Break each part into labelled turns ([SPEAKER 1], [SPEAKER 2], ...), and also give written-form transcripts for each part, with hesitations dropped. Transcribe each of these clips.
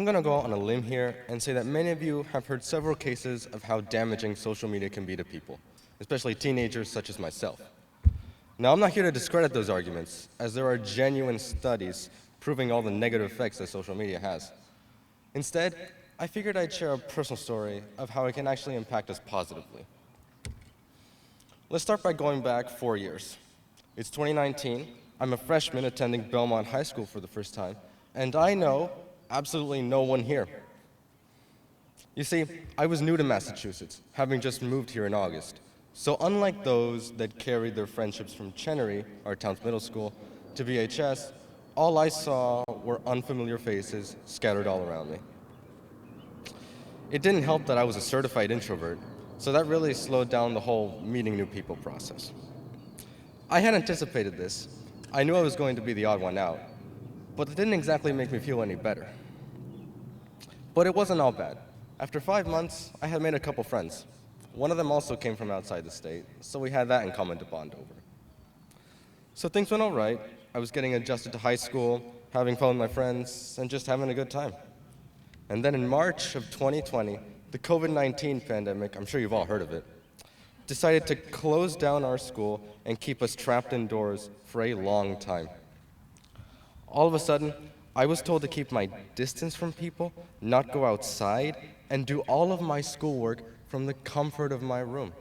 [SPEAKER 1] I'm going to go out on a limb here and say that many of you have heard several cases of how damaging social media can be to people, especially teenagers such as myself. Now, I'm not here to discredit those arguments, as there are genuine studies proving all the negative effects that social media has. Instead, I figured I'd share a personal story of how it can actually impact us positively. Let's start by going back 4 years. It's 2019, I'm a freshman attending Belmont High School for the first time, and I know absolutely no one here. You see, I was new to Massachusetts, having just moved here in August. So unlike those that carried their friendships from Chenery, our town's middle school, to VHS, all I saw were unfamiliar faces scattered all around me. It didn't help that I was a certified introvert, so that really slowed down the whole meeting new people process. I had anticipated this. I knew I was going to be the odd one out, but it didn't exactly make me feel any better. But it wasn't all bad. After 5 months, I had made a couple friends. One of them also came from outside the state, so we had that in common to bond over. So things went all right. I was getting adjusted to high school, having fun with my friends, and just having a good time. And then in March of 2020, the COVID-19 pandemic, I'm sure you've all heard of it, decided to close down our school and keep us trapped indoors for a long time. All of a sudden, I was told to keep my distance from people, not go outside, and do all of my schoolwork from the comfort of my room.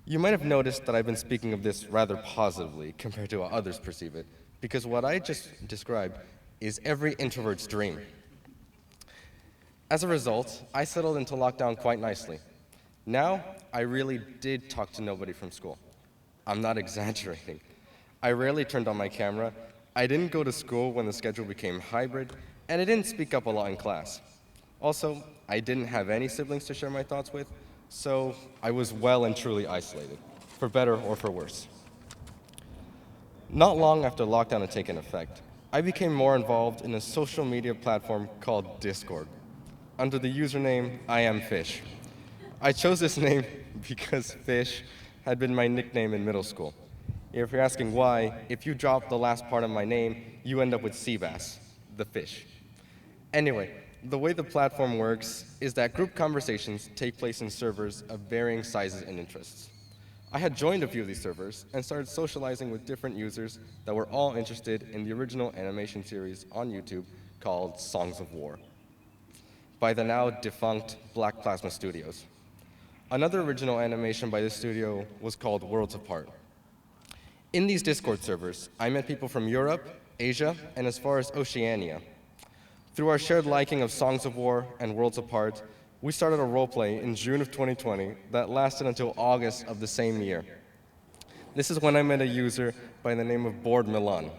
[SPEAKER 1] You might have noticed that I've been speaking of this rather positively compared to how others perceive it, because what I just described is every introvert's dream. As a result, I settled into lockdown quite nicely. Now, I really did talk to nobody from school. I'm not exaggerating. I rarely turned on my camera, I didn't go to school when the schedule became hybrid, and I didn't speak up a lot in class. Also, I didn't have any siblings to share my thoughts with, so I was well and truly isolated, for better or for worse. Not long after lockdown had taken effect, I became more involved in a social media platform called Discord, under the username IamFish. I chose this name because fish had been my nickname in middle school. If you're asking why, if you drop the last part of my name, you end up with sea bass, the fish. Anyway, the way the platform works is that group conversations take place in servers of varying sizes and interests. I had joined a few of these servers and started socializing with different users that were all interested in the original animation series on YouTube called Songs of War, by the now defunct Black Plasma Studios. Another original animation by this studio was called Worlds Apart. In these Discord servers, I met people from Europe, Asia, and as far as Oceania. Through our shared liking of Songs of War and Worlds Apart, we started a roleplay in June of 2020 that lasted until August of the same year. This is when I met a user by the name of Bored Milan.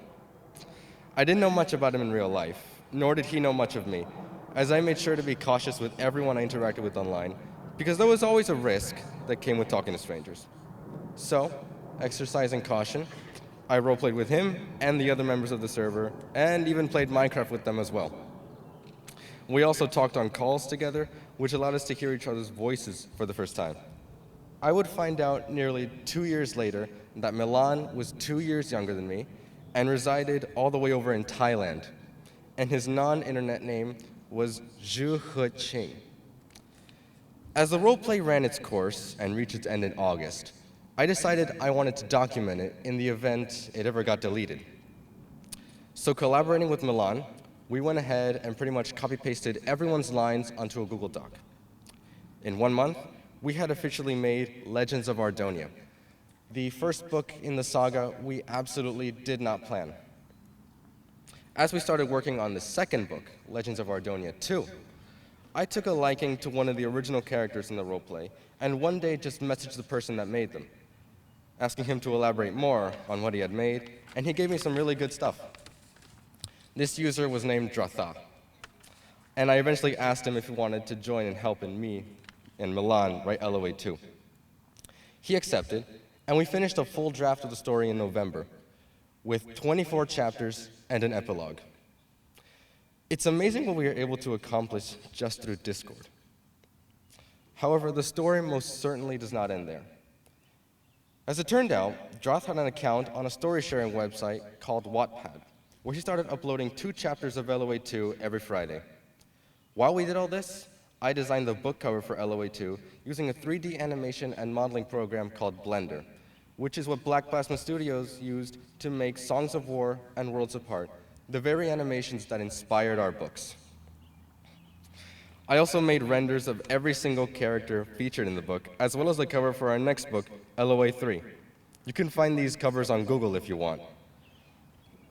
[SPEAKER 1] I didn't know much about him in real life, nor did he know much of me, as I made sure to be cautious with everyone I interacted with online, because there was always a risk that came with talking to strangers. So, exercising caution, I roleplayed with him and the other members of the server, and even played Minecraft with them as well. We also talked on calls together, which allowed us to hear each other's voices for the first time. I would find out nearly 2 years later that Milan was 2 years younger than me and resided all the way over in Thailand, and his non-internet name was Zhu He Qing. As the roleplay ran its course and reached its end in August, I decided I wanted to document it in the event it ever got deleted. So collaborating with Milan, we went ahead and pretty much copy-pasted everyone's lines onto a Google Doc. In 1 month, we had officially made Legends of Ardonia, the first book in the saga we absolutely did not plan. As we started working on the second book, Legends of Ardonia 2, I took a liking to one of the original characters in the roleplay, and one day just messaged the person that made them, asking him to elaborate more on what he had made, and he gave me some really good stuff. This user was named Dratha, and I eventually asked him if he wanted to join and help me and Milan write LOA 2. He accepted, and we finished a full draft of the story in November, with 24 chapters and an epilogue. It's amazing what we are able to accomplish just through Discord. However, the story most certainly does not end there. As it turned out, Droth had an account on a story-sharing website called Wattpad, where he started uploading 2 chapters of LOA 2 every Friday. While we did all this, I designed the book cover for LOA2 using a 3D animation and modeling program called Blender, which is what Black Plasma Studios used to make Songs of War and Worlds Apart, the very animations that inspired our books. I also made renders of every single character featured in the book, as well as the cover for our next book, LOA3. You can find these covers on Google if you want.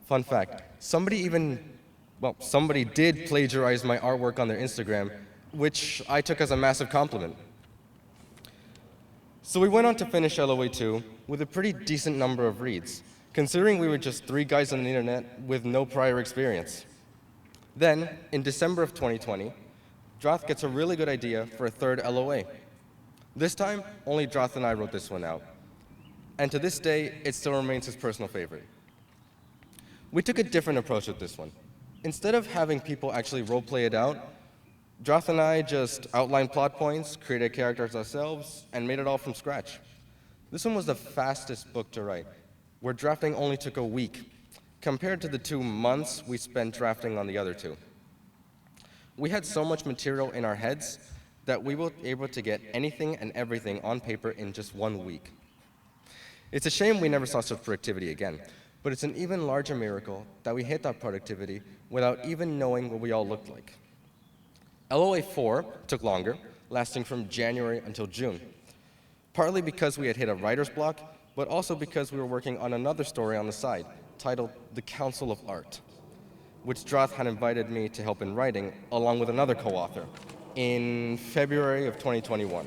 [SPEAKER 1] Fun fact, somebody did plagiarize my artwork on their Instagram, which I took as a massive compliment. So we went on to finish LOA2 with a pretty decent number of reads, considering we were just 3 guys on the internet with no prior experience. Then, in December of 2020, Droth gets a really good idea for a 3rd LOA. This time, only Droth and I wrote this one out. And to this day, it still remains his personal favorite. We took a different approach with this one. Instead of having people actually roleplay it out, Droth and I just outlined plot points, created characters ourselves, and made it all from scratch. This one was the fastest book to write, where drafting only took a week, compared to the 2 months we spent drafting on the other 2. We had so much material in our heads that we were able to get anything and everything on paper in just 1 week. It's a shame we never saw such productivity again, but it's an even larger miracle that we hit that productivity without even knowing what we all looked like. LOA4 took longer, lasting from January until June, partly because we had hit a writer's block, but also because we were working on another story on the side, titled The Council of Art, which Droth had invited me to help in writing, along with another co-author, in February of 2021.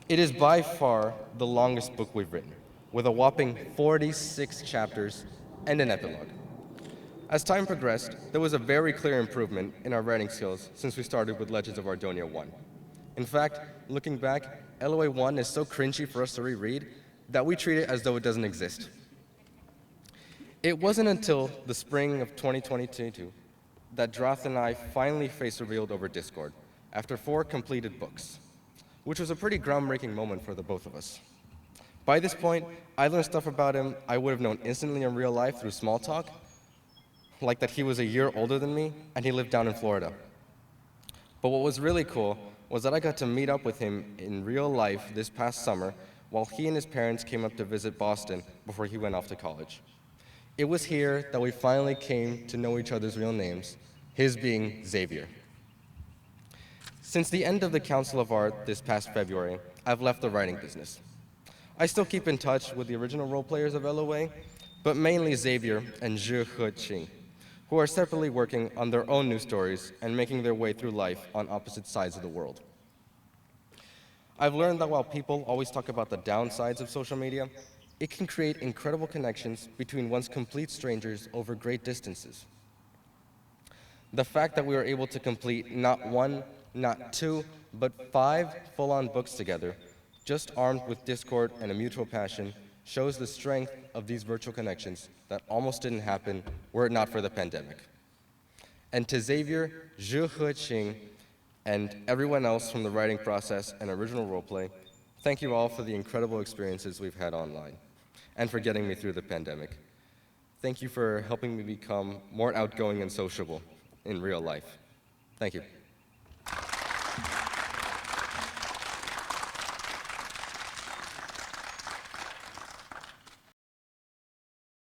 [SPEAKER 1] It is by far the longest book we've written, with a whopping 46 chapters and an epilogue. As time progressed, there was a very clear improvement in our writing skills since we started with Legends of Ardonia 1. In fact, looking back, LOA 1 is so cringy for us to reread that we treat it as though it doesn't exist. It wasn't until the spring of 2022 that Droth and I finally face revealed over Discord, after 4 completed books, which was a pretty groundbreaking moment for the both of us. By this point, I learned stuff about him I would have known instantly in real life through small talk, like that he was a year older than me and he lived down in Florida. But what was really cool was that I got to meet up with him in real life this past summer while he and his parents came up to visit Boston before he went off to college. It was here that we finally came to know each other's real names, his being Xavier. Since the end of the Council of Art this past February, I've left the writing business. I still keep in touch with the original role players of LOA, but mainly Xavier and Zhe He-Qing, who are separately working on their own new stories and making their way through life on opposite sides of the world. I've learned that while people always talk about the downsides of social media, it can create incredible connections between once complete strangers over great distances. The fact that we were able to complete not 1, not 2, but 5 full-on books together, just armed with Discord and a mutual passion, shows the strength of these virtual connections that almost didn't happen were it not for the pandemic. And to Xavier, Zhe He-Qing, and everyone else from the writing process and original roleplay, thank you all for the incredible experiences we've had online, and for getting me through the pandemic. Thank you for helping me become more outgoing and sociable in real life. Thank you.